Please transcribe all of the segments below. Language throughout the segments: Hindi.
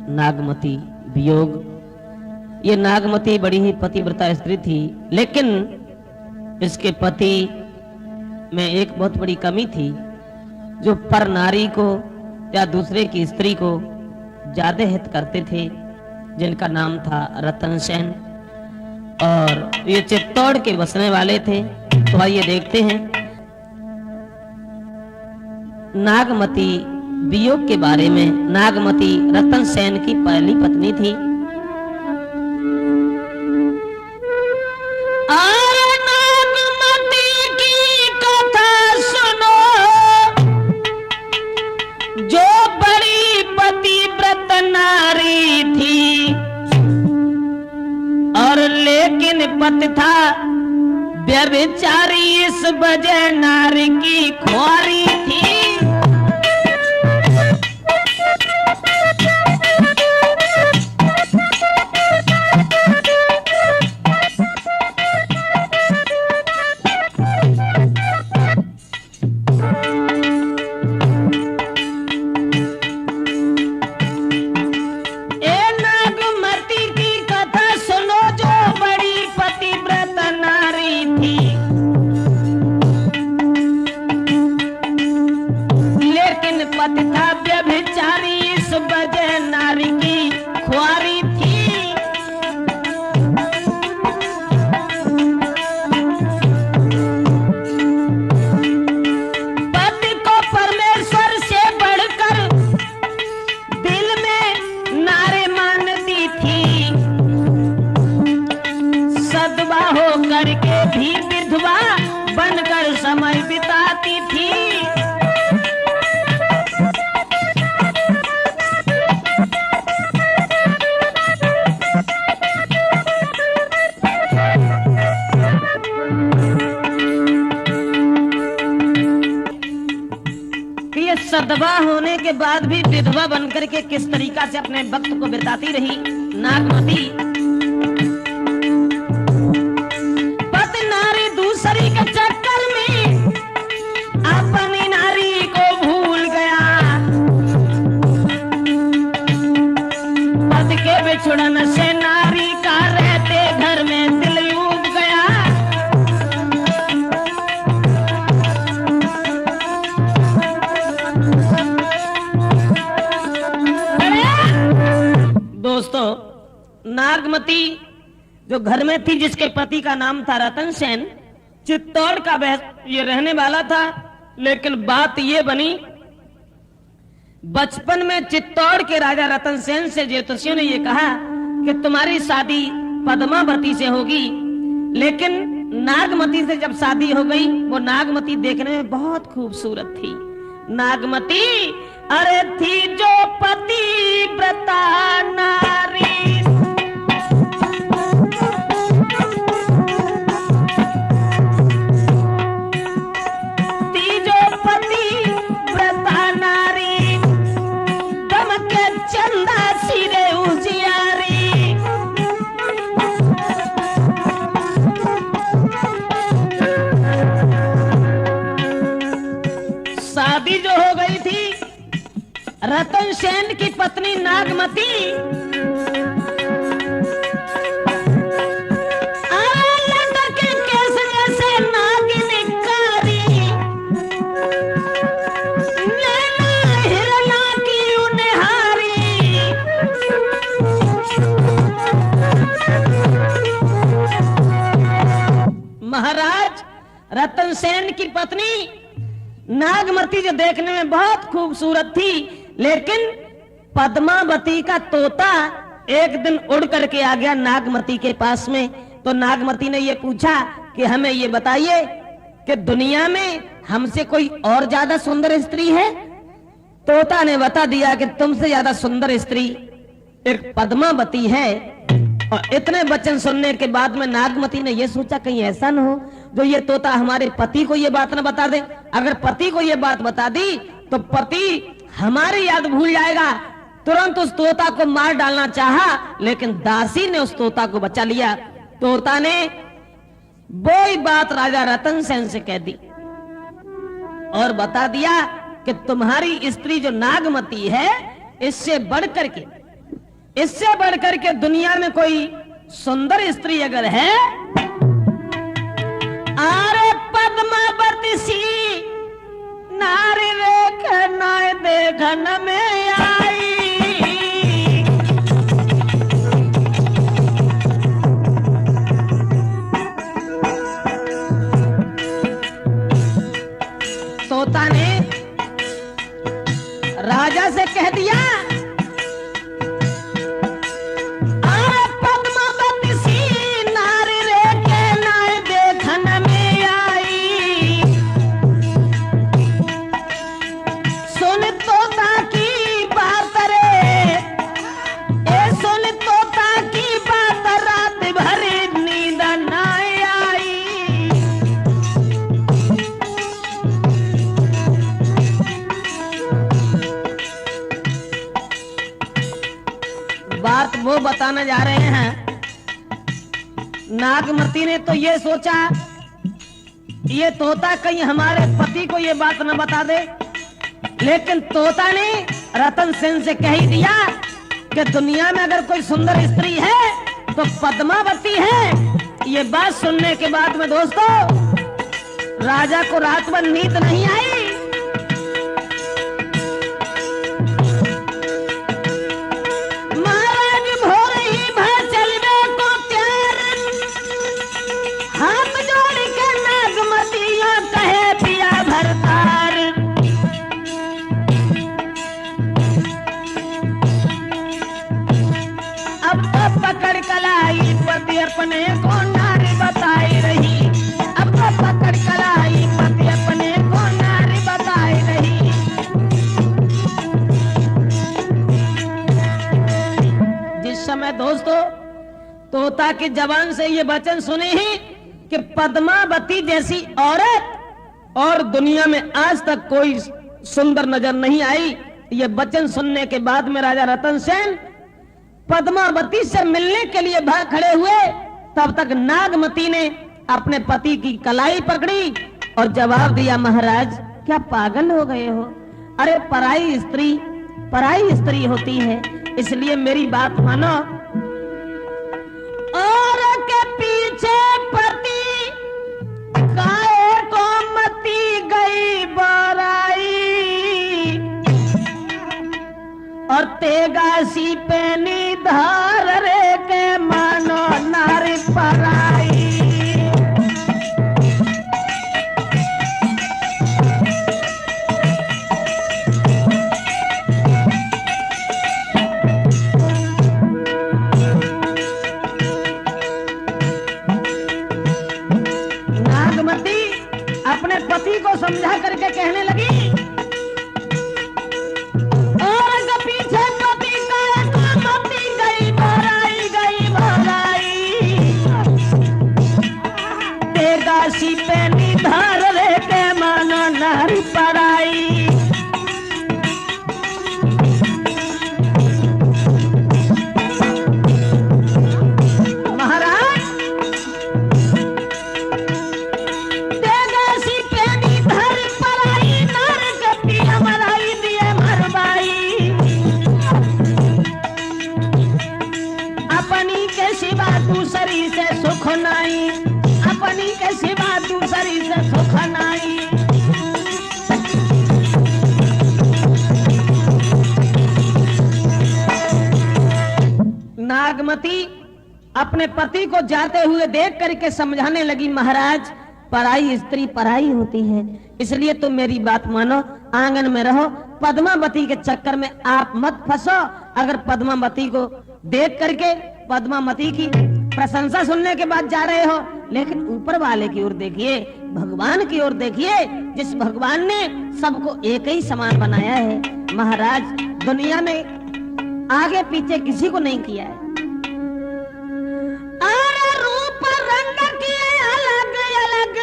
नागमती वियोग। ये नागमती बड़ी ही पतिव्रता स्त्री थी, लेकिन इसके पति में एक बहुत बड़ी कमी थी, जो पर नारी को या दूसरे की स्त्री को ज्यादा हित करते थे, जिनका नाम था रतन सेन, और ये चित्तौड़ के बसने वाले थे। तो आइए देखते हैं नागमती वियोग के बारे में। नागमती रतन सेन की पहली पत्नी थी। नागमती की कथा सुनो, जो बड़ी पतिव्रत नारी थी, और लेकिन पति था व्यभिचारी, इस वजह नारी की खुआरी थी। करके भी विधवा बनकर समय बिताती थी। ये सदवा होने के बाद भी विधवा बनकर के किस तरीका से अपने वक्त को बिताती रही नागमती। के चक्कर में अपनी नारी को भूल गया, पति के बिछुड़न से नारी का रहते घर में दिल यूब गया। दोस्तों, नागमती जो घर में थी, जिसके पति का नाम था रतन सेन, चित्तौड़ का ये रहने वाला था। लेकिन बात ये बनी, बचपन में चित्तौड़ के राजा रतन सेन से ज्योतिषियों ने ये कहा कि तुम्हारी शादी पद्मावती से होगी। लेकिन नागमती से जब शादी हो गई, वो नागमती देखने में बहुत खूबसूरत थी। नागमती अरे थी जो पतिव्रता नारी, शादी जो हो गई थी रतन सेन की पत्नी नागमती के केस जैसे नागिन कारी, नैना हिरना की उन्हारी, महाराज रतन सेन की पत्नी नागमती जो देखने में बहुत खूबसूरत थी, लेकिन पद्मावती का तोता एक दिन उड़ करके आ गया नागमती के पास में। तो नागमती ने ये पूछा कि हमें ये बताइए कि दुनिया में हमसे कोई और ज्यादा सुंदर स्त्री है? तोता ने बता दिया कि तुमसे ज्यादा सुंदर स्त्री एक पद्मावती है। और इतने वचन सुनने के बाद में नागमती ने यह सोचा कहीं ऐसा न हो जो ये तोता हमारे पति को ये बात न बता दे। अगर पति को ये बात बता दी तो पति हमारी याद भूल जाएगा। तुरंत उस तोता को मार डालना चाहा, लेकिन दासी ने उस तोता को बचा लिया। तोता ने वही बात राजा रतन सेन से कह दी और बता दिया कि तुम्हारी स्त्री जो नागमती है, इससे बढ़कर के इससे बढ़कर के दुनिया में कोई सुंदर स्त्री अगर है, अरे पद्मावती सी नारी रेख नाय देखन में आई। तोता ने राजा से कह दिया, पद्मावती सी नारी रेख नाय देखन में आई। सुन तोता की बात रे, ए सुन तोता की बात, रात भर नींद न आई। बात वो बताने जा रहे हैं, नागमती ने तो ये सोचा ये तोता कहीं हमारे पति को ये बात न बता दे, लेकिन तोता ने रतन सेन से कह ही दिया कि दुनिया में अगर कोई सुंदर स्त्री है तो पद्मावती है। ये बात सुनने के बाद में दोस्तों राजा को रात भर नींद नहीं आई। महाराज भोर ही भर चलने को तैयार, हाथ जोड़ के नागमतियां कहे पिया भरतार। अब तो पकड़ कलाई पति अपने को नारी बताई रही, अब तो पकड़ कलाई पति अपने को नारी बताई रही। जिस समय दोस्तों तोता की जबान से ये वचन सुने ही कि पद्मावती जैसी औरत और दुनिया में आज तक कोई सुंदर नजर नहीं आई, ये वचन सुनने के बाद में राजा रतन सेन पद्मावती से मिलने के लिए भाग खड़े हुए। तब तक नागमती ने अपने पति की कलाई पकड़ी और जवाब दिया, महाराज क्या पागल हो गए हो? अरे पराई स्त्री होती है, इसलिए मेरी बात मानो। और के पीछे पति गाय को मती गई बराई, और तेगासी पे निधार रे के मानो नारी पराई। नागमती अपने पति को समझा करके कहने लगी, काशी पे निधार रे के मानो नारी पराई। महाराज तेगासी पे निधार पराई, नार गति हमाराई दिए मरबाई। अपनी के सिवा दूसरी से सुख नहीं, अपनी के सिवा दूसरी से सुख नहीं। नागमती अपने पति को जाते हुए देख करके समझाने लगी, महाराज पराई स्त्री पराई होती है, इसलिए तुम मेरी बात मानो, आंगन में रहो, पद्मावती के चक्कर में आप मत फंसो। अगर पद्मावती को देख करके पद्मावती की प्रशंसा सुनने के बाद जा रहे हो, लेकिन ऊपर वाले की ओर देखिए, भगवान की ओर देखिए, जिस भगवान ने सबको एक ही समान बनाया है। महाराज दुनिया में आगे पीछे किसी को नहीं किया है। अरे रूप रंग के अलग अलग,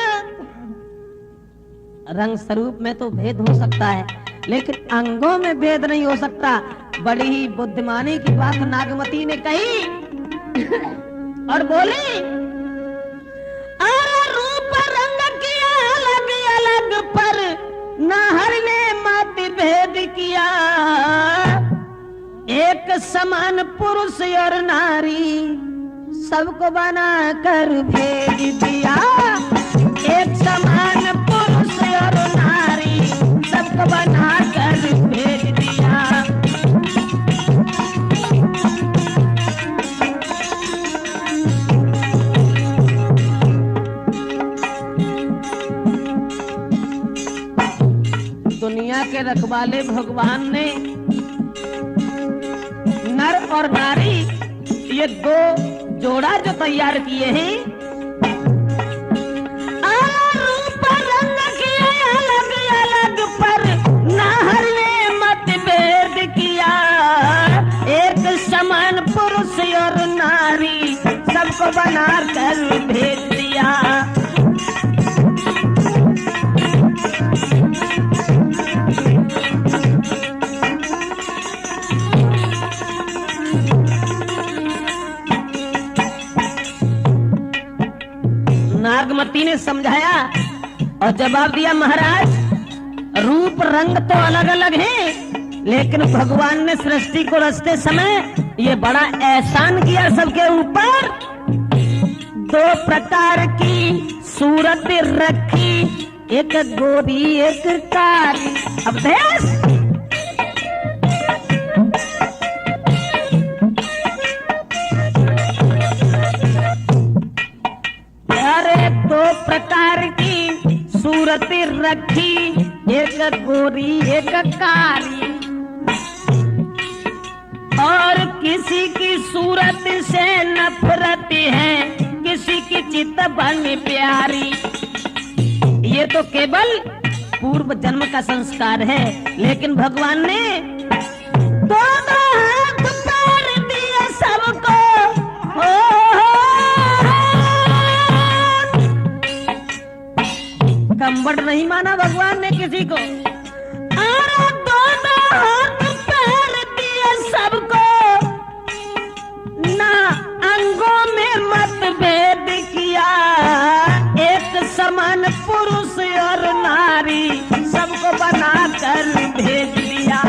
रंग स्वरूप में तो भेद हो सकता है, लेकिन अंगों में भेद नहीं हो सकता। बड़ी ही बुद्धिमानी की बात नागमती ने कही और बोली, अरे रूप रंग किया अलग अलग, पर नाहर ने मत भेद किया। एक समान पुरुष और नारी सबको बना कर भेज दिया। एक समान पुरुष और नारी सबको बना कर भेज दिया। दुनिया के रखवाले भगवान ने नर और नारी ये दो जोड़ा जो तैयार किए हैं, रूप रंग किए अलग अलग पर नाहर ने मतभेद किया। एक समान पुरुष और नारी सबको बना कर भेज दिया। नागमती ने समझाया और जवाब दिया, महाराज रूप रंग तो अलग अलग हैं, लेकिन भगवान ने सृष्टि को रचते समय ये बड़ा एहसान किया सबके ऊपर। दो प्रकार की सूरत रखी, एक गोरी एक काली। अब देश दो प्रकार की सूरत रखी, एक गोरी एक काली। और किसी की सूरत से नफरत है, किसी की चित्त बन प्यारी। ये तो केवल पूर्व जन्म का संस्कार है, लेकिन भगवान ने दोनों हाथ पैर दिए सबको। कंबड़ नहीं माना भगवान ने किसी को, अरे दोनों हाथ पैर दिए सबको, ना अंगों में मतभेद किया। एक समान पुरुष और नारी सबको बना कर भेज दिया।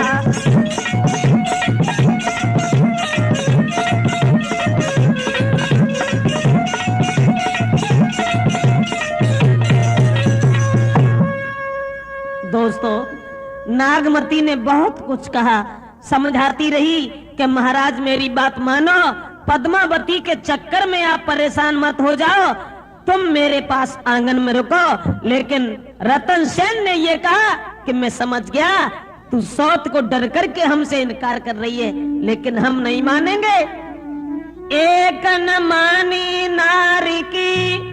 दोस्तों, नागमती ने बहुत कुछ कहा, समझाती रही कि महाराज मेरी बात मानो, पद्मावती के चक्कर में आप परेशान मत हो जाओ, तुम मेरे पास आंगन में रुको। लेकिन रतन सेन ने ये कहा कि मैं समझ गया, तू सौत को डर करके हमसे इनकार कर रही है, लेकिन हम नहीं मानेंगे। एक न मानी नारी की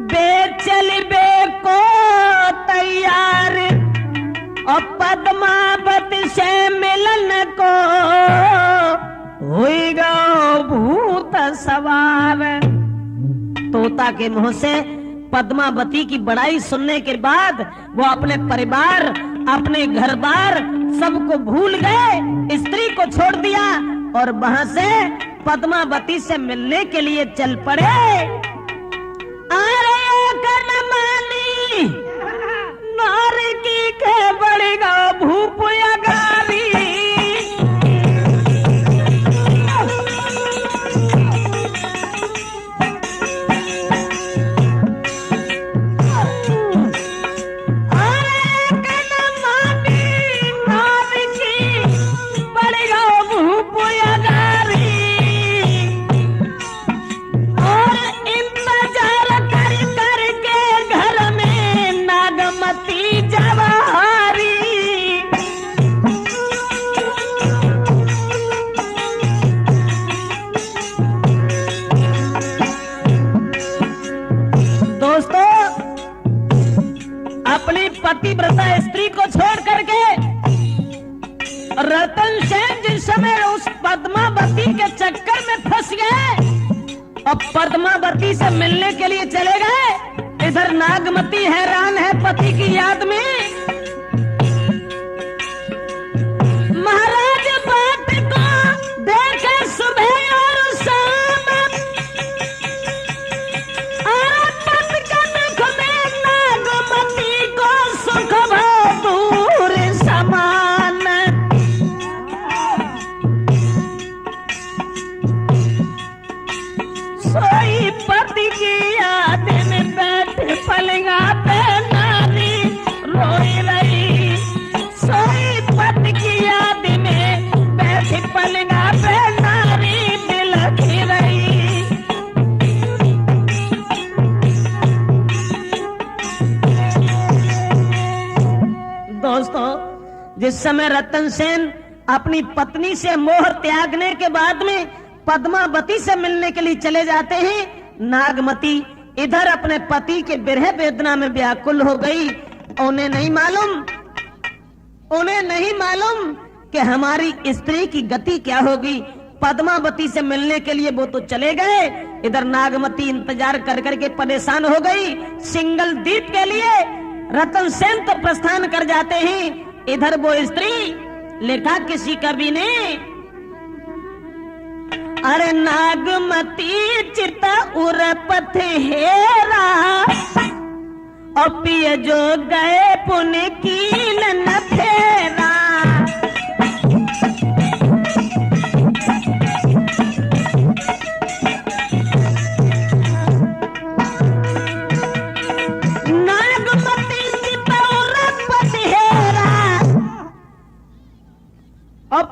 बेचल बे को तैयार, और पद्मावती से मिलन को होएगा भूत सवार। तोता के मुंह से पद्मावती की बड़ाई सुनने के बाद वो अपने परिवार, अपने घर बार सबको भूल गए, स्त्री को छोड़ दिया और वहां से पद्मावती से मिलने के लिए चल पड़े। अरे मानी नारी की के बड़ेगा भूप अगारी। पतिव्रता स्त्री को छोड़ करके रतन सेन जिस समय उस पद्मावती के चक्कर में फंस गए और पद्मावती से मिलने के लिए चले गए, इधर नागमती हैरान है पति की याद में। महाराज बात को देखे सुबह और शाम, सुख दूर समान। इस समय रतन सेन अपनी पत्नी से मोह त्यागने के बाद में पद्मावती से मिलने के लिए चले जाते हैं। नागमती इधर अपने पति के विरह वेदना में व्याकुल हो गई। उन्हें नहीं मालूम कि हमारी स्त्री की गति क्या होगी। पद्मावती से मिलने के लिए वो तो चले गए, इधर नागमती इंतजार कर करके परेशान हो गई। सिंगल द्वीप के लिए रतन सेन तो प्रस्थान कर जाते हैं, इधर वो स्त्री लिखा किसी कवि ने, अरे नागमती चिता उर पथ हेरा और पिय जो गए पुण्य कील न फेरा।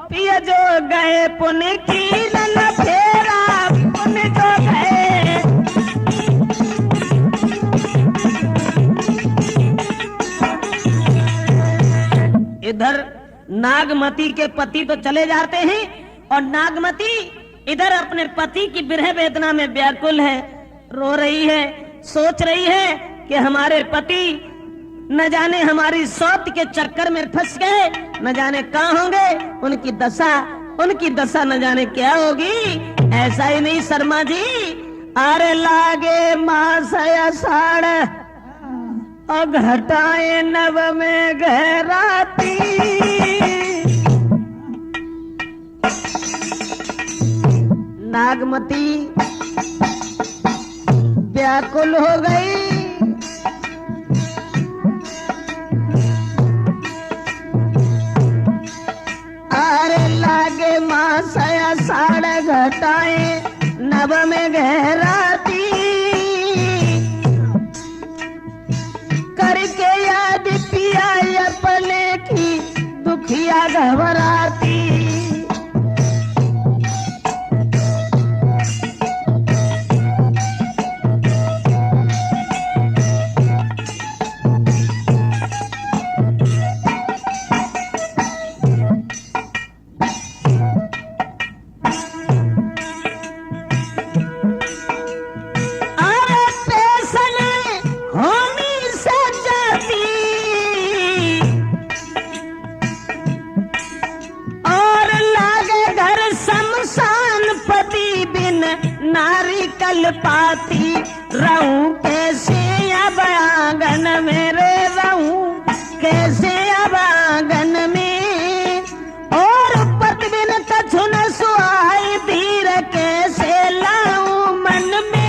पिय जो गए पुण्य कील न फेरा, पुण्य जो गए। इधर नागमती के पति तो चले जाते हैं और नागमती इधर अपने पति की विरह वेदना में व्याकुल है, रो रही है, सोच रही है कि हमारे पति न जाने हमारी सौत के चक्कर में फंस गए, न जाने कहाँ होंगे, उनकी दशा न जाने क्या होगी। ऐसा ही नहीं शर्मा जी, अरे लागे मास आषाढ़ और घटाए नव में गहराती। नागमती व्याकुल हो गई। लागे मास आषाढ़ घटाए नव में गहराती। करके याद पिया अपने की दुखिया घबराती। नारी कल पाती रहूं कैसे अब आंगन मेरे, रहूं कैसे अब आंगन में। और पत बिन कछु न सुहाई धीर कैसे लाऊं मन में।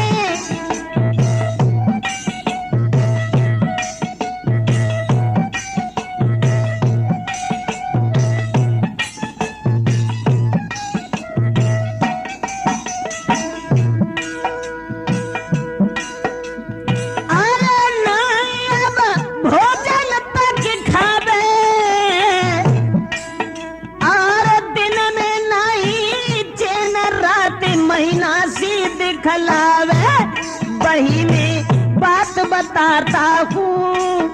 वही में बात बताता हूँ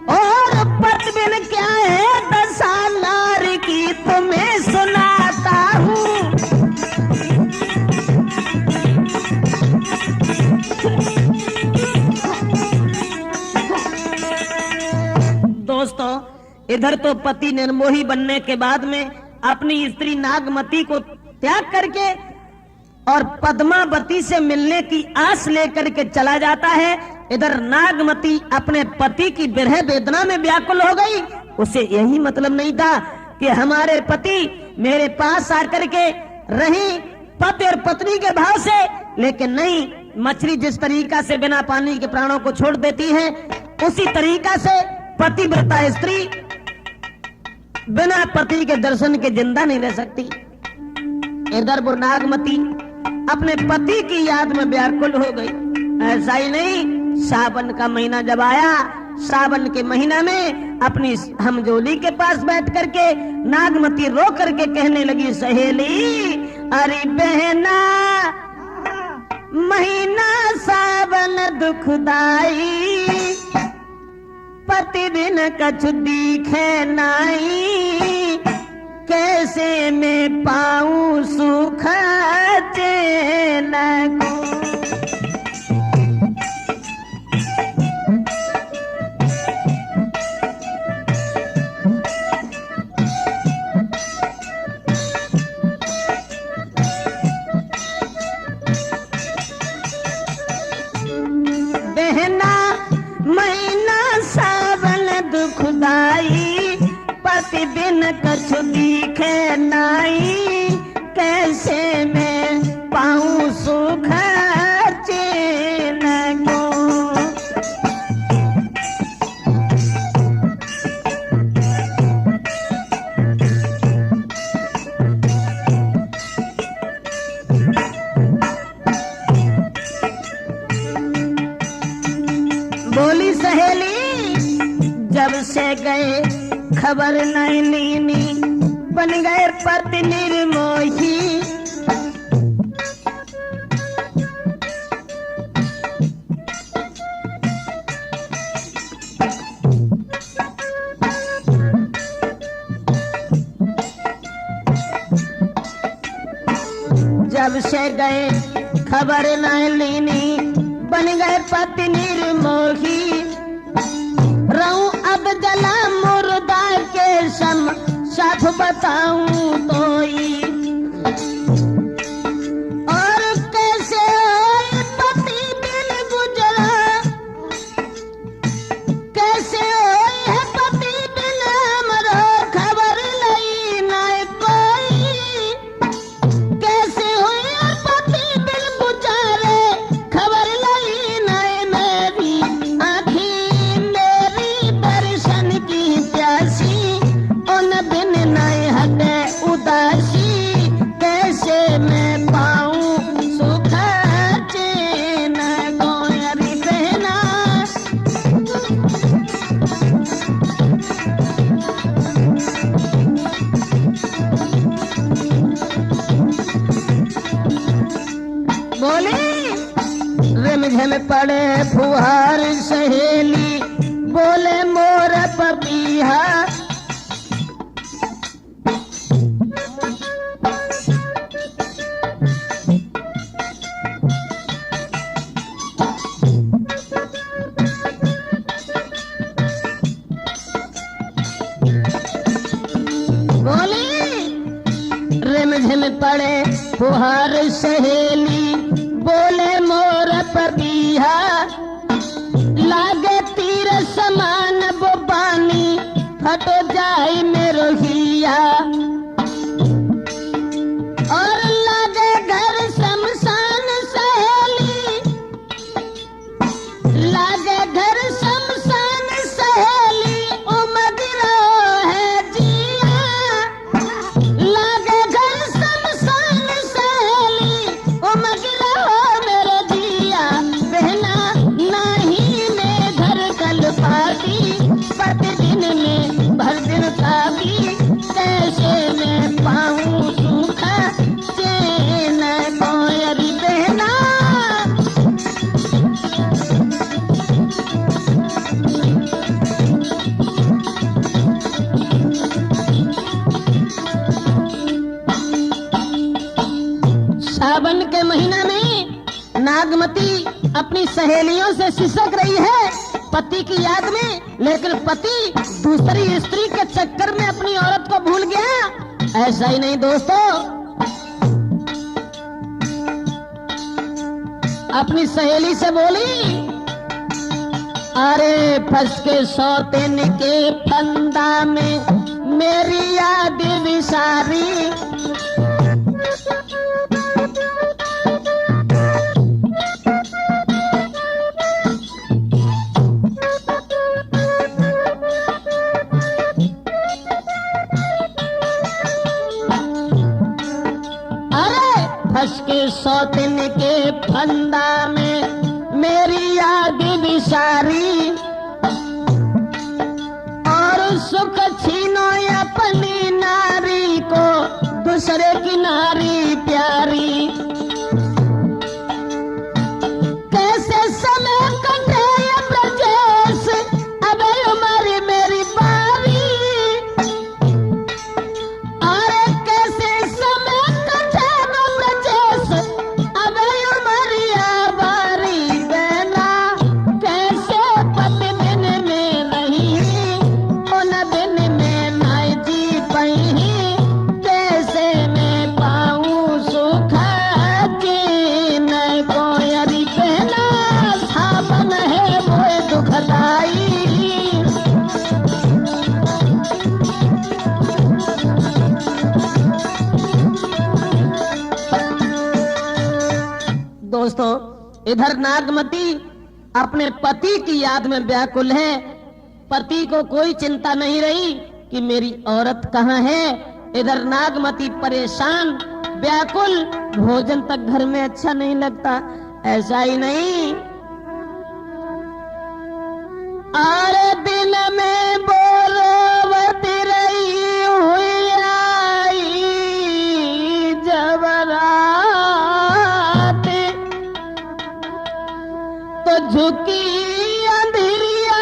और पत बिन क्या है दशा नारी की तुम्हें सुनाता हूँ। दोस्तों, इधर तो पति निर्मोही बनने के बाद में अपनी स्त्री नागमती को त्याग करके और पद्मावती से मिलने की आस लेकर के चला जाता है। इधर नागमती अपने पति की विरह वेदना में व्याकुल हो गई। उसे यही मतलब नहीं था कि हमारे पति मेरे पास आकर के रहे पति और पत्नी के भाव से, लेकिन नहीं, मछली जिस तरीका से बिना पानी के प्राणों को छोड़ देती है, उसी तरीका से पतिव्रता स्त्री बिना पति के दर्शन के जिंदा नहीं रह सकती। इधर वो नागमती अपने पति की याद में व्याकुल हो गई। ऐसा ही नहीं, सावन का महीना जब आया, सावन के महीना में अपनी हमजोली के पास बैठ करके नागमती रो करके कहने लगी, सहेली अरे बहना महीना सावन दुखदाई, पति बिन कछु दिखे नाई। कैसे मैं पाऊं सुख चैन को। बहना महीना सावन दुखदाई, पति बिन कछु दिखे नाई, कैसे मैं पाऊं सुख चैन को। बोली सहेली, जब से गए खबर नहीं लीनी, बन गए पति निर्मोही। जब से गए खबर नहीं लीनी, बन गए पति निर्मोही। रहूं अब जला मुर्दा के सम, साथ बताऊं तोई। और कैसे होए पति बिन गुजरा, कैसे होए है पति बिन हमरो, खबर लई ना कोई। कैसे होए पति बिन गुजारे, खबर लई ना मेरी। आँखी मेरी दर्शन की प्यासी, उन बिन नहीं हटे उदासी। कैसे मैं पाऊं सुख चैन को। अरे बहना, बोली रिमझिम पड़े फुहार सहेली, बोले मोर पपीहा। बोली रिमझिम पड़े फुहार सहेली, बोले मोर पपीहा। लागे तीर समान वो बानी, फटो जाए मेरो हिया। और लागे घर शमशान सहेली, लागे घर शमशान सहेली, उमग रहो है जिया। लागे घर शमशान सहेली, उमग रहो मेरे जिया। बहना नहीं मैं घर कल पाती, प्रतिदिन में भर दिन खाती। कैसे मैं पाऊं सुख चैन को। अरे बहना, सावन के महीना में नागमती अपनी सहेलियों से सिसक रही है पति की याद में, लेकिन पति दूसरी स्त्री के चक्कर में अपनी औरत को भूल गया। ऐसा ही नहीं दोस्तों, अपनी सहेली से बोली, अरे फंस के सौतेन के फंदा में मेरी याद विसारी। फंस के सौतन के फंदा में मेरी याद विसारी। और सुख छीनो अपनी नारी को, दूसरे की नारी प्यारी। कैसे समय कटे ब्रजेश, अब उम्र मेरी बारी। और दोस्तों, इधर नागमती अपने पति की याद में व्याकुल है। पति को कोई चिंता नहीं रही कि मेरी औरत कहाँ है। इधर नागमती परेशान व्याकुल, भोजन तक घर में अच्छा नहीं लगता। ऐसा ही नहीं, आरे दिन में बोलवत रही हुई आई जब रात, तो झुकी अंधेरिया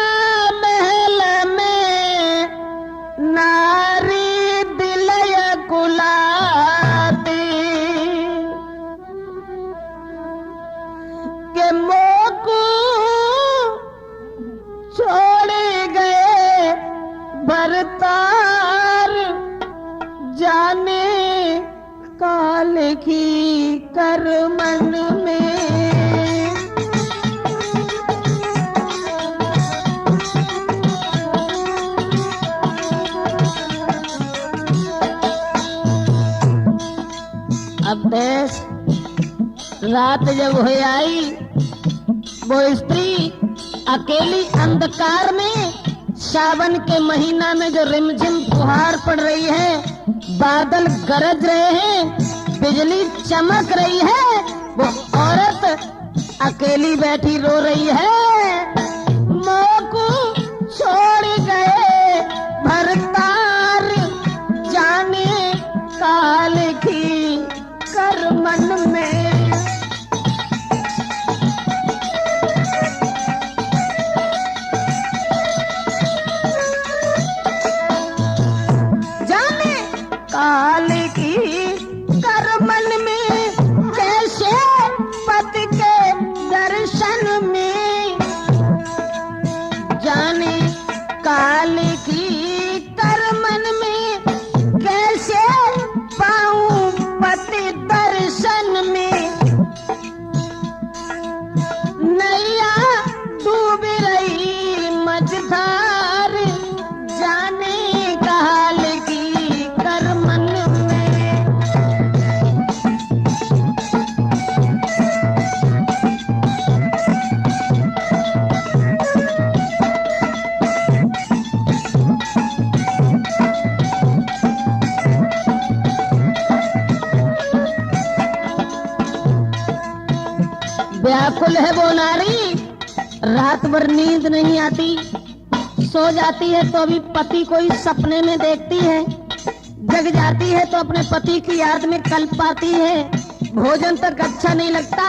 महल में नारी दिलय कुलाती, के मोकू छोड़ गए भरतार, जाने काल की कर मन में। अब देश रात जब हो आई, वो स्त्री अकेली अंधकार में, सावन के महीना में जो रिमझिम फुहार पड़ रही है, बादल गरज रहे हैं, बिजली चमक रही है, वो औरत अकेली बैठी रो रही है। मोकू छोड़ गए भरतार, जाने काल की कर मन में। काल की कर मन में, कैसे पति के दर्शन में, जाने काल की कर मन में, कैसे पाऊं पति दर्शन में। नैया डूब रही मझधार, जाने काल की कर मन में। व्याकुल है वो नारी, रात भर नींद नहीं आती, सो जाती है तो भी पति को ही सपने में देखती है, जग जाती है तो अपने पति की याद में कल्पाती है, भोजन तक अच्छा नहीं लगता।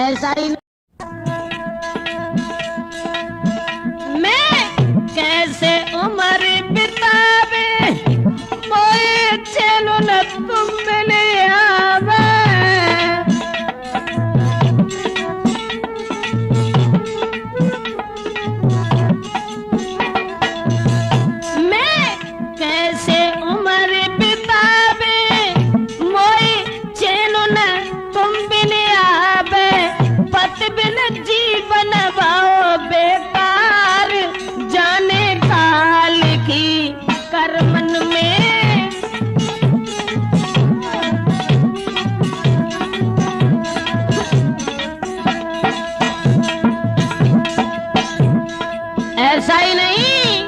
ऐसा ही मैं कैसे उम्र बितावे, मोए चलो न तुम मिले आवे। ऐसा ही नहीं,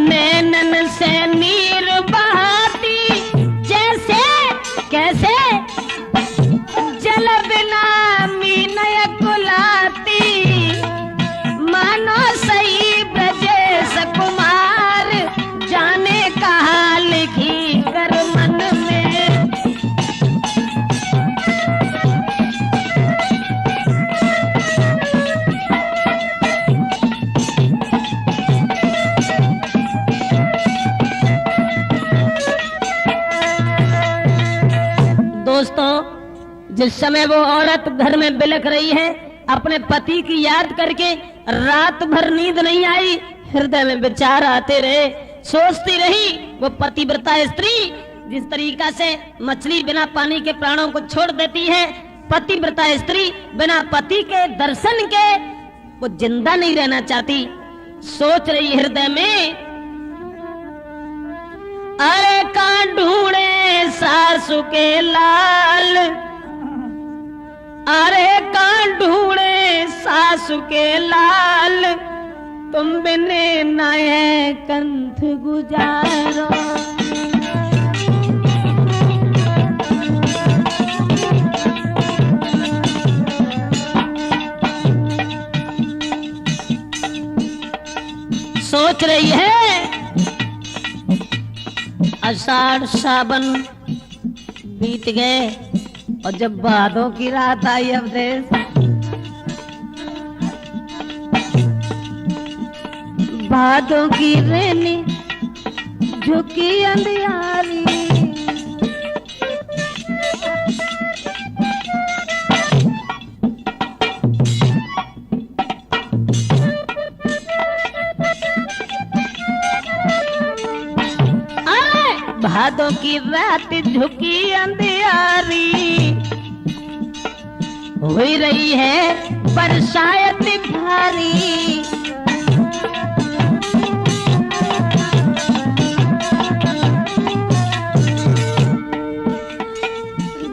नैनन से नीर बहाती, जैसे कैसे जल बिना मीनय कुलाती, मानो सही ब्रजेश कुमार, जाने कहा लिखी कर मन में। दोस्तों, जिस समय वो औरत घर में बिलख रही है, अपने पति की याद करके, रात भर नींद नहीं आई, हृदय में विचार आते रहे, सोचती रही वो पतिव्रता स्त्री जिस तरीका से मछली बिना पानी के प्राणों को छोड़ देती है, पतिव्रता स्त्री बिना पति के दर्शन के वो जिंदा नहीं रहना चाहती। सोच रही हृदय में, अरे कहाँ ढूंढे सासू के लाल, अरे कान ढूंढे सासु के लाल, तुम बिने नए कंठ गुजारो। सोच रही है आषाढ़ सावन बीत गए और जब भादों की रात आई अब देश भादों की रेनी झुकी अंधियारी। भादों की रात झुकी अंधियारी, हुई रही है बरसात भारी।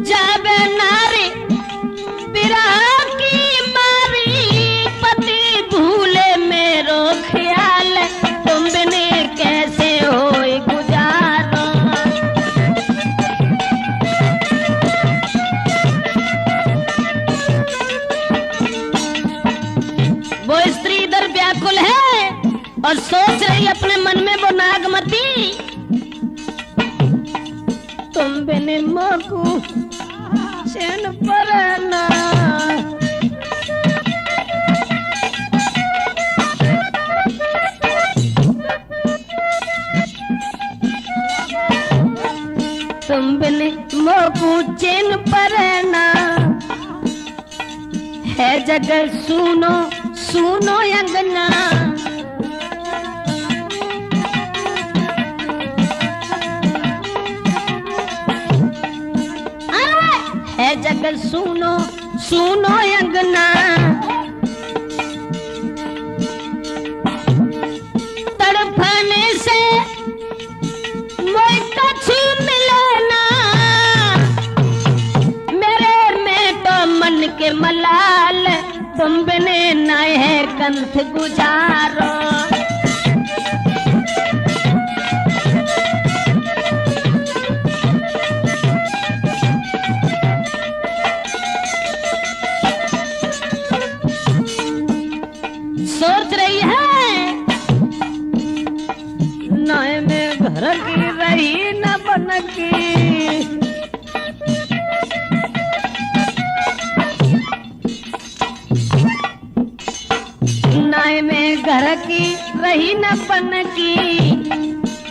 जब नारी विरह की मारी, पति भूले मेरो ख्याल, तुम बिने कैसे होए गुजारो। वो स्त्री इधर व्याकुल है और सोच रही अपने मन में वो नागमती, तुम बिने मोकू चैन परना। तुम बिने मोकू चैन परना, है जगह सुनो सुनो अंगना। है जगह सुनो सुनो अंगना, तड़पने से मोई कछु मिलना, मेरे में तो मन के मलाल, तुम बिने नए कंठ गुजारो। सोच रही है नए में घर की रही न बनकी, नए में घर की रही न बनकी,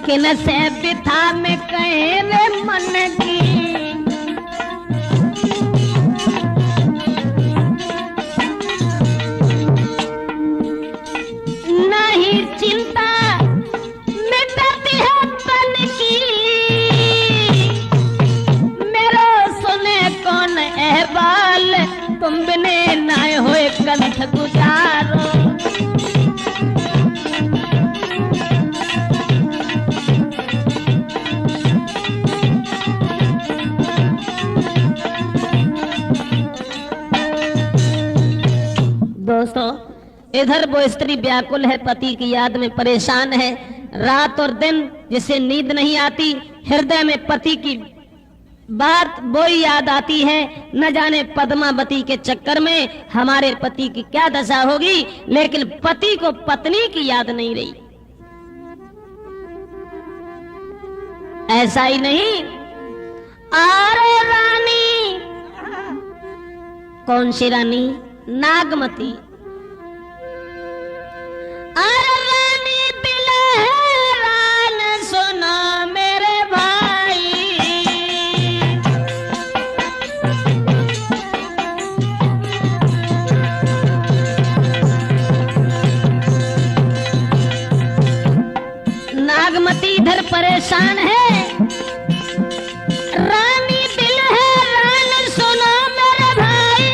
किन से बिथा में कहे रे मन की। नहीं चिंता मिटाती है तन की, मेरो सुने कौन अहवाल, तुम बिने नाय होए कंठ गुजारो। दोस्तों, इधर वो स्त्री व्याकुल है, पति की याद में परेशान है, रात और दिन जिसे नींद नहीं आती, हृदय में पति की बात वो याद आती है। न जाने पद्मावती के चक्कर में हमारे पति की क्या दशा होगी, लेकिन पति को पत्नी की याद नहीं रही। ऐसा ही नहीं, अरे रानी, कौन सी रानी? नागमती। अरे रानी बिलहरान सुना मेरे भाई, नागमती इधर परेशान है। रानी बिलहरान सुना मेरे भाई,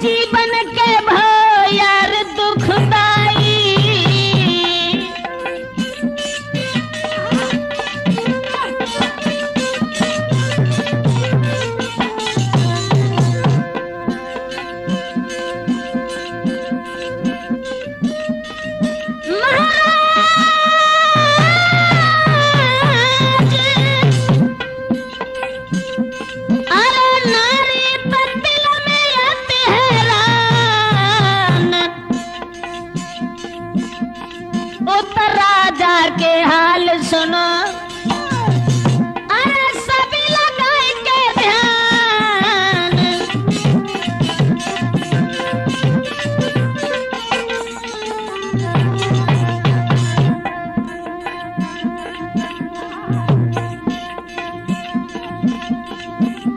जीवन के भाव यार दुखदाई, उत्तर राजा के हाल सुनो, अरे सभी लगाए के ध्यान।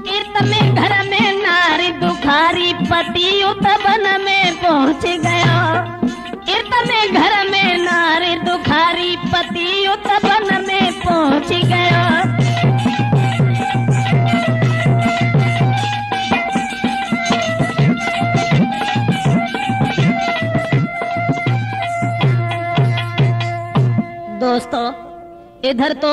कीर्त में घर में नारी दुखारी पति उत्पन में पहुंच गया। कीर्त में घर में नारी दुखारी पति उत्पन में पहुंच गया। दोस्तों, इधर तो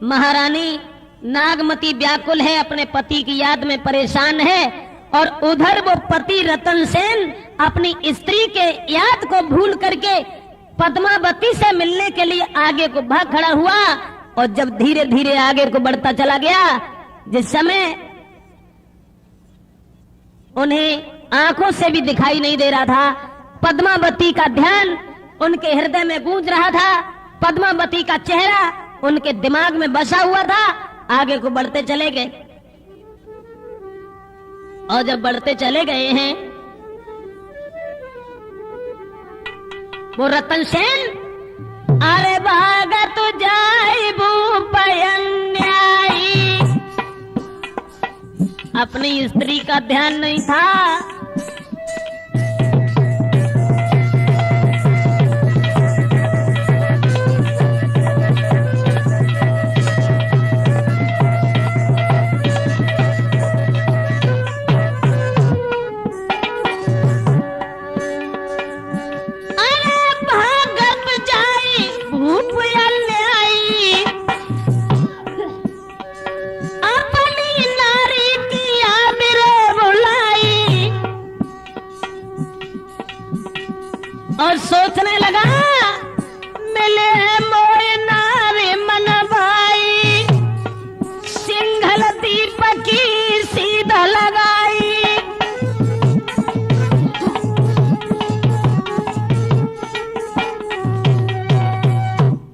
महारानी नागमती व्याकुल है, अपने पति की याद में परेशान है, और उधर वो पति रतन सेन अपनी स्त्री के याद को भूल करके पद्मावती से मिलने के लिए आगे को भाग खड़ा हुआ। और जब धीरे धीरे आगे को बढ़ता चला गया, जिस समय उन्हें आंखों से भी दिखाई नहीं दे रहा था, पद्मावती का ध्यान उनके हृदय में गूंज रहा था, पद्मावती का चेहरा उनके दिमाग में बसा हुआ था। आगे को बढ़ते चले गए, और जब बढ़ते चले गए हैं, वो रतन सेन अरे भागा तू जाई भूपयन्याई, अपनी स्त्री का ध्यान नहीं था। और सोचने लगा, मिले मोए नारी मन भाई, सिंघल दीपक की सीधा लगाई।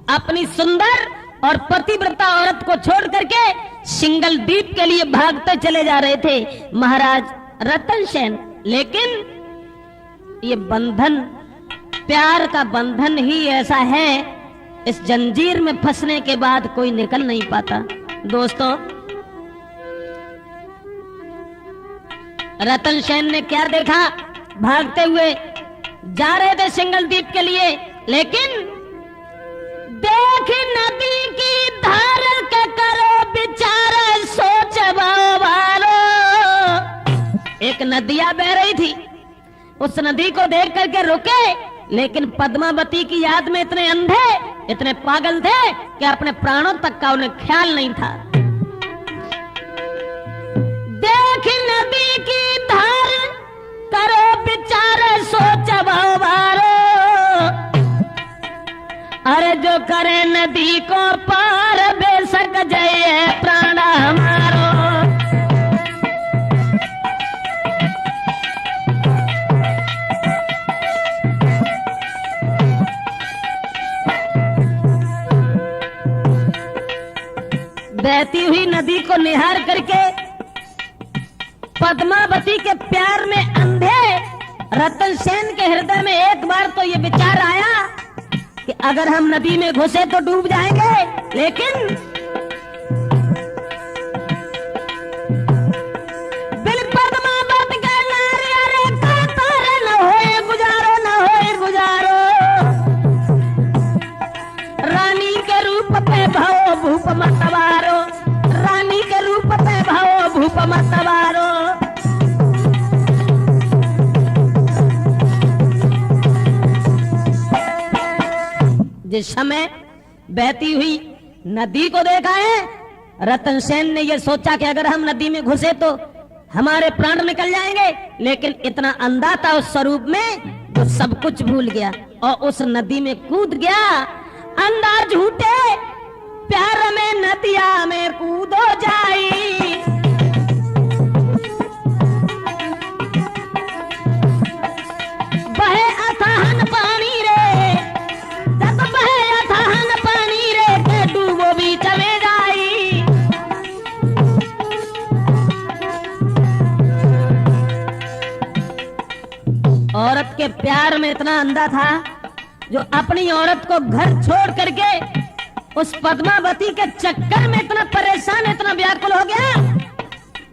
अपनी सुंदर और पतिव्रता औरत को छोड़ करके सिंगल द्वीप के लिए भागते चले जा रहे थे महाराज रतन सेन। लेकिन ये बंधन, प्यार का बंधन ही ऐसा है, इस जंजीर में फंसने के बाद कोई निकल नहीं पाता। दोस्तों, रतन सेन ने क्या देखा, भागते हुए जा रहे थे सिंगल द्वीप के लिए, लेकिन देख नदी की धार के करो विचार सोच बारो। एक नदिया बह रही थी, उस नदी को देख करके रुके, लेकिन पद्मावती की याद में इतने अंधे, इतने पागल थे कि अपने प्राणों तक का उन्हें ख्याल नहीं था। देख नदी की धार करो विचार सोच बारो, अरे जो करे नदी को पार बेशक जय प्राण हमारो। बहती हुई नदी को निहार करके पद्मावती के प्यार में अंधे रतन सेन के हृदय में एक बार तो ये विचार आया कि अगर हम नदी में घुसे तो डूब जाएंगे, लेकिन बिल पद्मावती के नारे अरे कातारे न होए गुजारो, न होए गुजारो। रानी के रूप पे भाव भूप मतवारो, रानी के रूप पे भाव भूप मतवारो। जिस समय बहती हुई नदी को देखा है, रतन सेन ने यह सोचा कि अगर हम नदी में घुसे तो हमारे प्राण निकल जाएंगे, लेकिन इतना अंधा था उस स्वरूप में जो सब कुछ भूल गया और उस नदी में कूद गया। अंधा झूठे प्यार में नदिया में कूदो जाई, बहे अथाहन पानी रे जब प्यार में इतना अंधा था जो अपनी औरत को घर छोड़ करके उस पद्मावती के चक्कर में इतना परेशान, इतना व्याकुल हो गया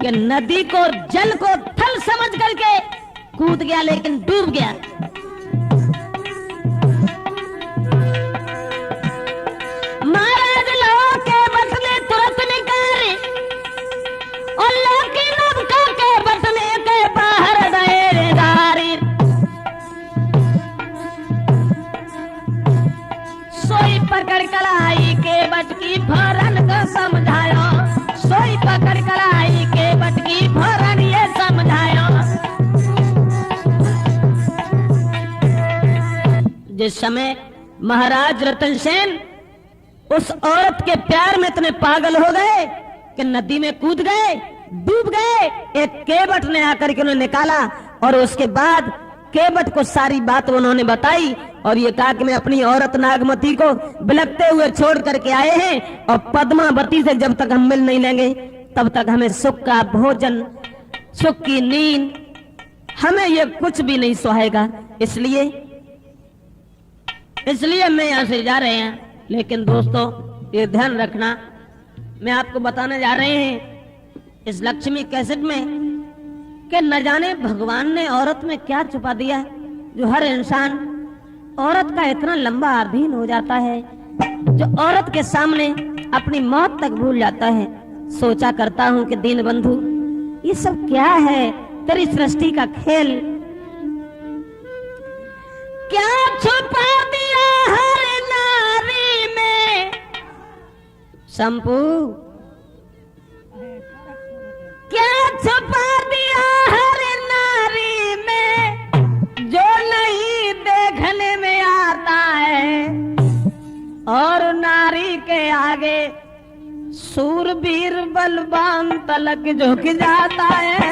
कि नदी को, जल को थल समझ करके कूद गया, लेकिन डूब गया। महाराज लोग के बटने तुरंत निकाले और लेकिन नबका के बटने के बाहर दायरेदारी सोई पकड़ कलाई के बटकी भरन को समझायो, सोई पकड़ कलाई के बटकी भरन ये समझायो। जिस समय महाराज रतन सेन उस औरत के प्यार में इतने पागल हो गए कि नदी में कूद गए, डूब गए, एक केवट ने आकर के उन्हें निकाला और उसके बाद केवट को सारी बात उन्होंने बताई और ये कहा कि मैं अपनी औरत नागमती को बिलखते हुए छोड़ करके आए हैं और पद्मावती से जब तक हम मिल नहीं लेंगे तब तक हमें सुख का भोजन, सुख की नींद, हमें ये कुछ भी नहीं सुहाएगा। इसलिए मैं यहाँ से जा रहे हैं। लेकिन दोस्तों ये ध्यान रखना, मैं आपको बताने जा रहे हैं इस लक्ष्मी कैसेट में कि न जाने भगवान ने औरत में क्या छुपा दिया है जो हर इंसान औरत का इतना लंबा अधीन हो जाता है, जो औरत के सामने अपनी मौत तक भूल जाता है। सोचा करता हूँ कि दीन बंधु ये सब क्या है, तेरी सृष्टि का खेल क्या छुपा दिया हर नारी में। शंपू क्या छुपा दिया हर नारी में जो नहीं देखने में आता है और नारी के आगे सूरवीर बलवान तलक झुक जाता है।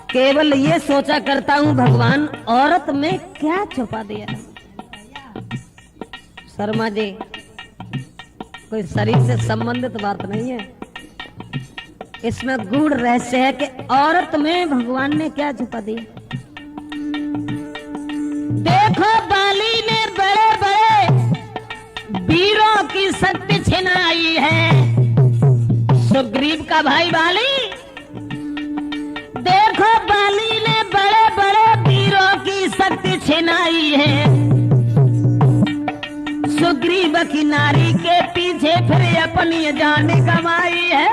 केवल ये सोचा करता हूँ भगवान औरत में क्या छुपा दिया। शर्मा जी कोई शरीर से संबंधित बात नहीं है, इसमें गूढ़ रहस्य है कि औरत में भगवान ने क्या छुपा दिया। देखो बाली ने बड़े बड़े वीरों की शक्ति छिनाई है, सुग्रीव का भाई बाली। देखो बाली ने बड़े बड़े वीरों की शक्ति छिनाई है, सुग्रीव की नारी के पीछे फिर अपनी जान कमाई है।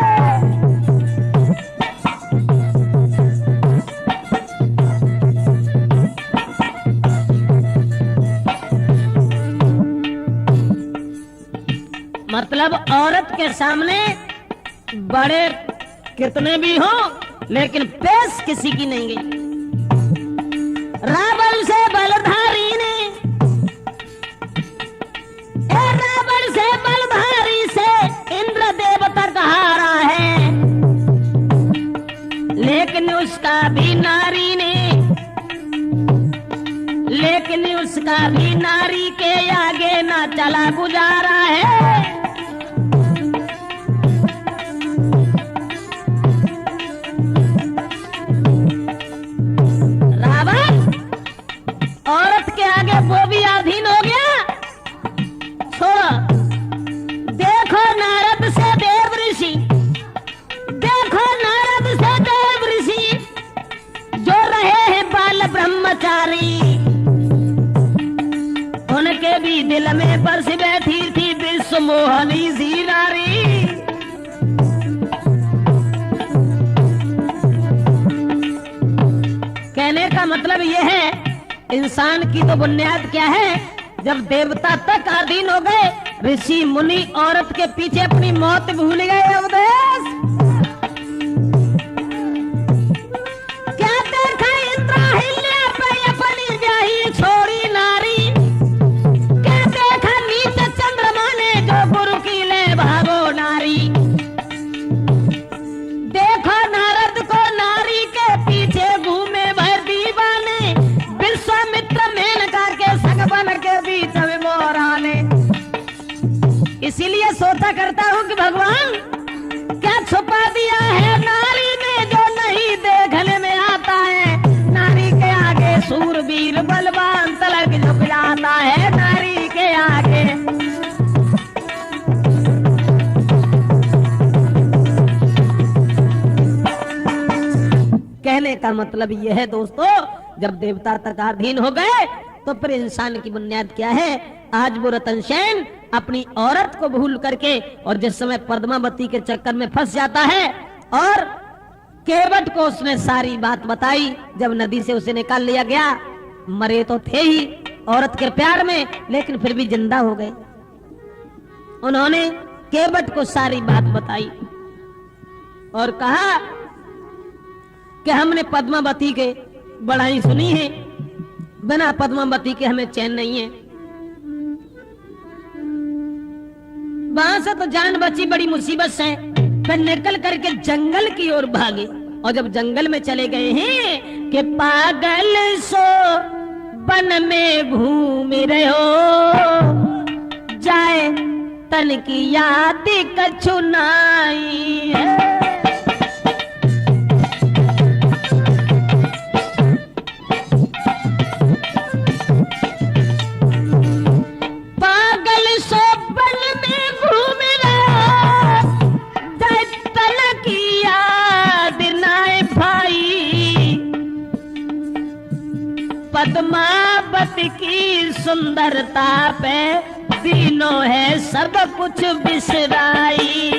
मतलब औरत के सामने बड़े कितने भी हो लेकिन पेश किसी की नहीं गई। रावण से बलधारी ने, रावण से बलधारी से इंद्र देवता का हारा है, लेकिन उसका भी नारी ने, लेकिन उसका भी नारी के आगे ना चला गुजारा है। औरत के आगे वो भी अधीन हो गया। छोड़ो, देखो नारद से देव ऋषि, देखो नारद से देव ऋषि जो रहे हैं बाल ब्रह्मचारी, उनके भी दिल में बरस बैठी थी विश्व मोहनी सी नारी। कहने का मतलब यह है इंसान की तो बुनियाद क्या है, जब देवता तक अधीन हो गए, ऋषि मुनि औरत के पीछे अपनी मौत भूल गए। अवधेश क्या देखा इंद्राहिल्या पे अपनी ब्याही छोड़ी नारी, क्या देखा नीच चंद्रमा ने जो गुरु की ले भागो नारी। देखो नारद को नारी के पीछे घूमे भर दीवाने, विश्व इसीलिए सोचा करता हूँ कि भगवान क्या छुपा दिया है नारी ने जो नहीं देखने में आता है। नारी के आगे सूरवीर बलवान तलक झुक जाता है, नारी के आगे। कहने का मतलब यह है दोस्तों, जब देवता तर्काधीन हो गए तो फिर इंसान की बुनियाद क्या है। आज वो रतन सेन अपनी औरत को भूल करके और जिस समय पद्मावती के चक्कर में फंस जाता है और केवट को उसने सारी बात बताई, जब नदी से उसे निकाल लिया गया, मरे तो थे ही औरत के प्यार में, लेकिन फिर भी जिंदा हो गए। उन्होंने केवट को सारी बात बताई और कहा कि हमने पद्मावती के बड़ाई सुनी है, बिना पद्मावती के हमें चैन नहीं है। वहां से तो जान बची बड़ी मुसीबत से, फिर निकल करके जंगल की ओर भागे। और जब जंगल में चले गए हैं कि पागल सो वन में घूम रहे हो, जाए तन की याद कछु नाई है। पद्मावती की सुंदरता पे दिनों है सब कुछ बिसराई।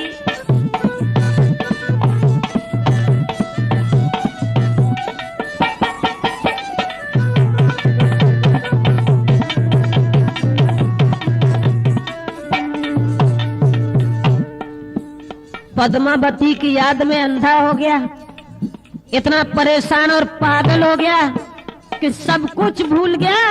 पद्मावती की याद में अंधा हो गया, इतना परेशान और पागल हो गया कि सब कुछ भूल गया।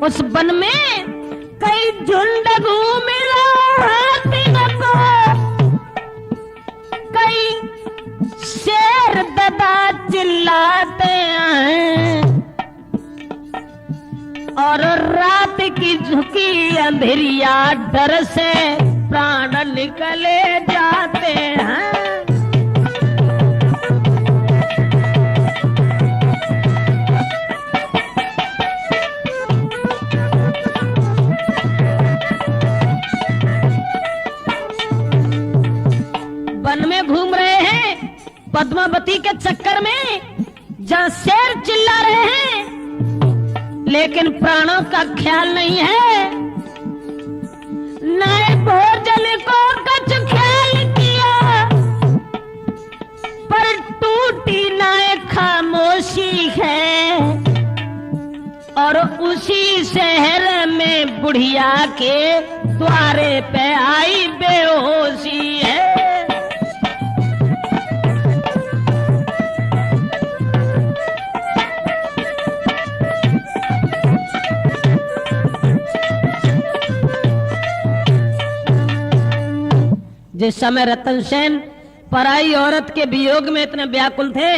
उस वन में कई झुंड घूम हाथियों को, कई शेर दबा चिल्लाते हैं और रात की झुकी अंधेरिया डर से प्राण निकले जाते हैं। वन में घूम रहे हैं पद्मावती के चक्कर में, जहां शेर चिल्ला रहे हैं, लेकिन प्राणों का ख्याल नहीं है। नए भोजन को कुछ ख्याल किया, पर टूटी नए खामोशी है। और उसी शहर में बुढ़िया के द्वारे पे आई बेहोशी है। जिस समय रतन सेन पराई औरत के वियोग में इतने व्याकुल थे,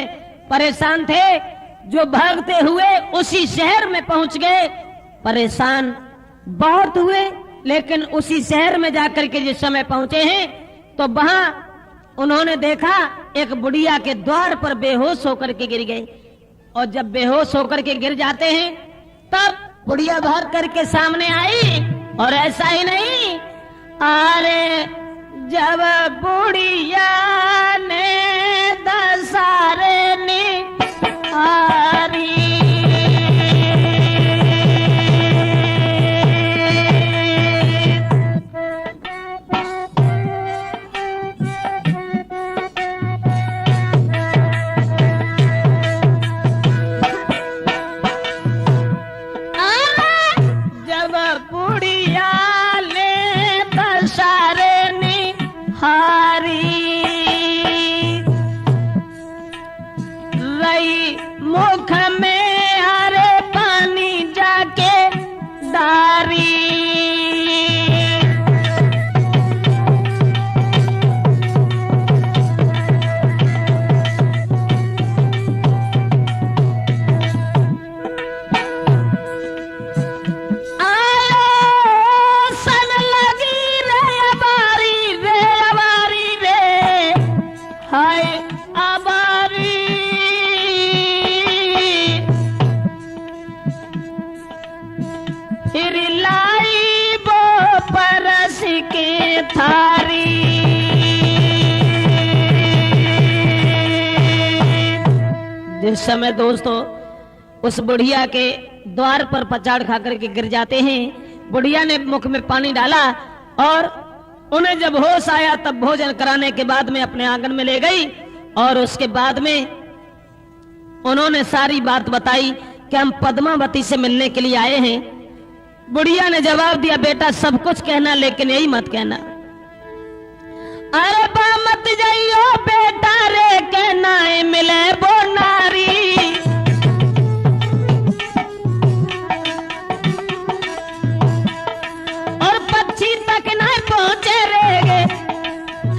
परेशान थे, जो भागते हुए उसी शहर में पहुंच गए। परेशान बहुत हुए, लेकिन उसी शहर में जाकर के जिस समय पहुंचे हैं तो वहां उन्होंने देखा एक बुढ़िया के द्वार पर बेहोश होकर के गिर गए। और जब बेहोश होकर के गिर जाते हैं तब बुढ़िया भाग करके सामने आई। और ऐसा ही नहीं, अरे जब बुढ़िया ने दसारे निहारी, जब बुढ़िया ने दसारे हारी, रही मुख में हरे पानी जाके डारी। जिस समय दोस्तों उस बुढ़िया के द्वार पर पछाड़ खा करके गिर जाते हैं, बुढ़िया ने मुख में पानी डाला और उन्हें जब होश आया तब भोजन कराने के बाद में अपने आंगन में ले गई और उसके बाद में उन्होंने सारी बात बताई कि हम पद्मावती से मिलने के लिए आए हैं। बुढ़िया ने जवाब दिया, बेटा सब कुछ कहना लेकिन यही मत कहना। अरे बा मत जाइयो बेटा रे, कहना है मिले वो नारी। और पक्षी तक न पहुंचे रे,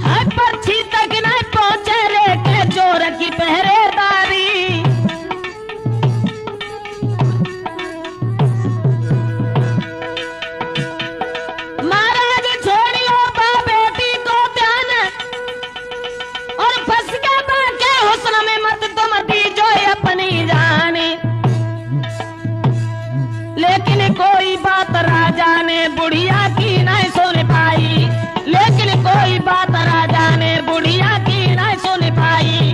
हर पक्षी तक न पहुंचे रे, के जोर की पहरेदारी। कोई बात राजा ने बुढ़िया की नहीं सुन पाई, लेकिन कोई बात राजा ने बुढ़िया की नहीं सुन पाई।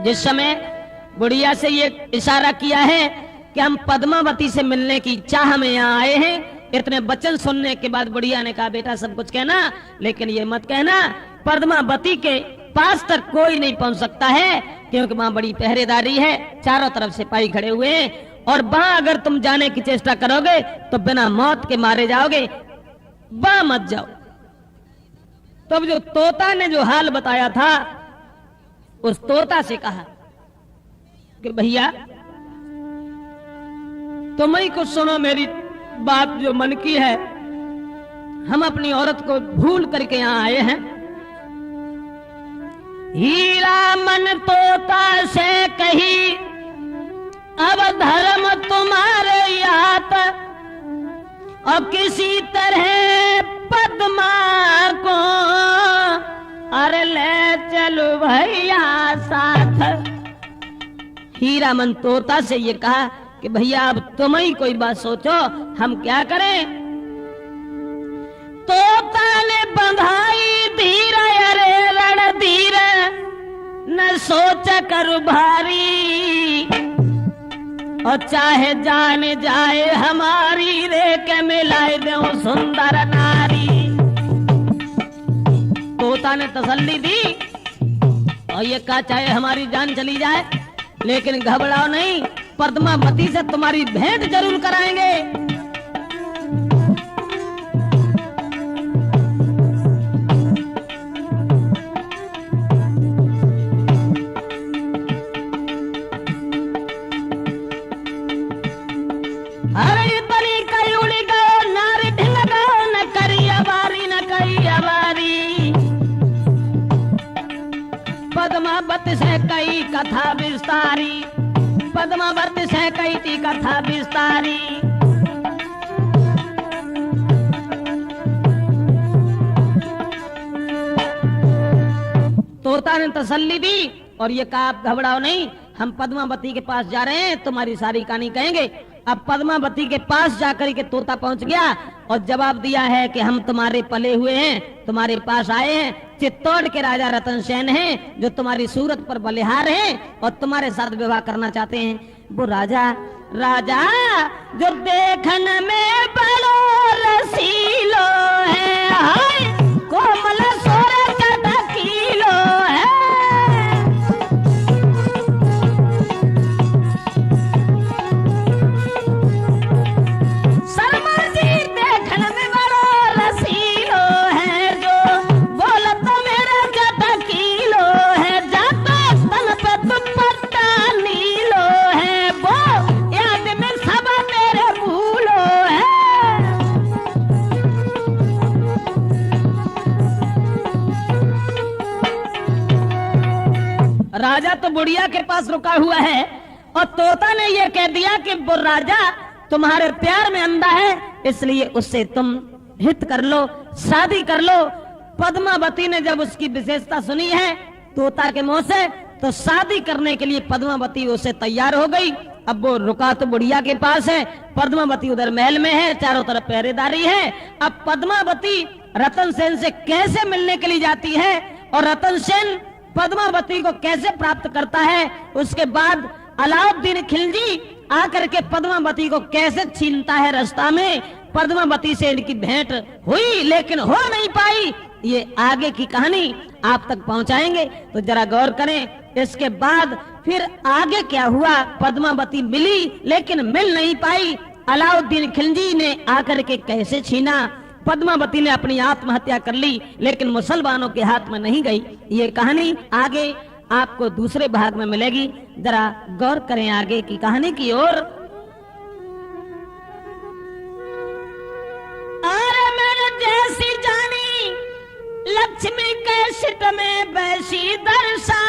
जिस समय बुढ़िया से ये इशारा किया है कि हम पद्मावती से मिलने की चाह में यहाँ आए हैं, इतने वचन सुनने के बाद बुढ़िया ने कहा, बेटा सब कुछ कहना लेकिन ये मत कहना पद्मावती के पास तक कोई नहीं पहुंच सकता है, क्योंकि वहां बड़ी पहरेदारी है, चारों तरफ सिपाही खड़े हुए हैं और वहां अगर तुम जाने की चेष्टा करोगे तो बिना मौत के मारे जाओगे, वहां मत जाओ। तब जो तोता ने जो हाल बताया था, उस तोता से कहा कि भैया तुम ही कुछ सुनो मेरी बात जो मन की है। हम अपनी औरत को भूल करके यहाँ आए हैं। हीरा मन तोता से कही, अब धर्म तुम्हारे यात, और किसी तरह पद्मा को अरे ले चलो भैया साथ। हीरा मन तोता से ये कहा कि भैया अब तुम ही कोई बात सोचो, हम क्या करें। तोता ने बंधाई धीरा, अरे रण धीरा न सोच कर भारी, और चाहे जान जाए हमारी रे के मिलाए दो सुंदर नारी। तोता ने तसल्ली दी और ये कहा चाहे हमारी जान चली जाए लेकिन घबराओ नहीं, पद्मावती से तुम्हारी भेंट जरूर कराएंगे। अरे तनी कई उड़ी गयो, नारी ढिल गयो, न करी अबारी न कई अबारी। पद्मावती से कई कथा विस्तारी, पद्मावती से कई थी कथा विस्तारी। तोता ने तसल्ली दी और ये कहा आप घबराओ नहीं, हम पद्मावती के पास जा रहे हैं, तुम्हारी सारी कहानी कहेंगे। अब पद्मावती के पास जाकर के तोता पहुंच गया और जवाब दिया है कि हम तुम्हारे पले हुए हैं, तुम्हारे पास आए हैं, चित्तौड़ के राजा रतन सेन हैं जो तुम्हारी सूरत पर बलिहार हैं और तुम्हारे साथ विवाह करना चाहते हैं। वो राजा जो देखने में बड़ो रसीलो है, हाय कोमल सोरे का कीलो है। राजा तो बुढ़िया के पास रुका हुआ है और तोता ने यह कह दिया कि वो राजा तुम्हारे प्यार में अंधा है, इसलिए उससे तुम हित कर लो, शादी कर लो। पद्मावती ने जब उसकी विशेषता सुनी है तोता के मुंह से, तो शादी करने के लिए पद्मावती उसे तैयार हो गई। अब वो रुका तो बुढ़िया के पास है, पद्मावती उधर महल में है, चारों तरफ पहरेदारी है। अब पद्मावती रतन सेन से कैसे मिलने के लिए जाती है और रतन सेन पद्मावती को कैसे प्राप्त करता है, उसके बाद अलाउद्दीन खिलजी आकर के पद्मावती को कैसे छीनता है। रास्ता में पद्मावती से इनकी भेंट हुई लेकिन हो नहीं पाई। ये आगे की कहानी आप तक पहुंचाएंगे, तो जरा गौर करें। इसके बाद फिर आगे क्या हुआ, पद्मावती मिली लेकिन मिल नहीं पाई। अलाउद्दीन खिलजी ने आकर के कैसे छीना, पद्मावती ने अपनी आत्महत्या कर ली लेकिन मुसलमानों के हाथ में नहीं गई। ये कहानी आगे आपको दूसरे भाग में मिलेगी, जरा गौर करें आगे की कहानी की ओर। अरे मैंने जैसी जानी लक्ष्मी के सिट में बैसी दर्शा,